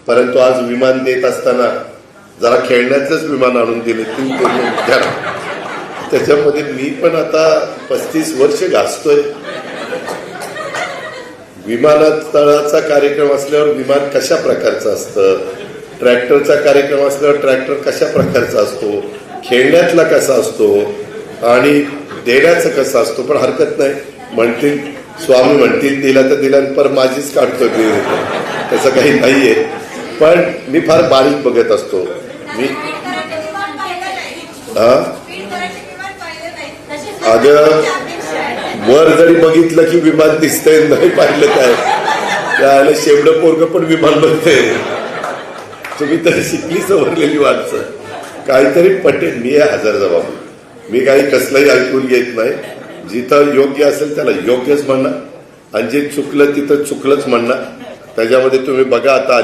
परंतु आज विमान देत असताना जरा खेळण्याचंच विमान आणून दिले त्याच्यामध्ये मी पण आता 35 वर्ष गाजतोय. विमानतळाचा कार्यक्रम असल्यावर विमान कशा प्रकारचं असतं, ट्रॅक्टरचा कार्यक्रम असल्यावर ट्रॅक्टर कशा प्रकारचा असतो, खेळण्यातला कसा असतो आणि देण्याचं कसं असतो. पण हरकत नाही, म्हणतील स्वामी म्हणतील दिला तर दिला, पर माझीच काढतोय तसं काही नाहीये. पण मी फार बारीक बघत असतो. मी अगं वर जरी बघितलं की विमान दिसतंय, नाही पाहिलं काय त्याला शेवडं पोरग पण विमान बघते. तुम्ही तर शिकली सवरलेली माणसं, काहीतरी पटेल. मी हजर जबाब, मी काही कसलंही ऐकून घेत नाही. जिथं योग्य असेल त्याला योग्यच म्हणणार आणि जे चुकलं तिथं चुकलंच म्हणणार. त्याच्यामध्ये तुम्ही बघा आता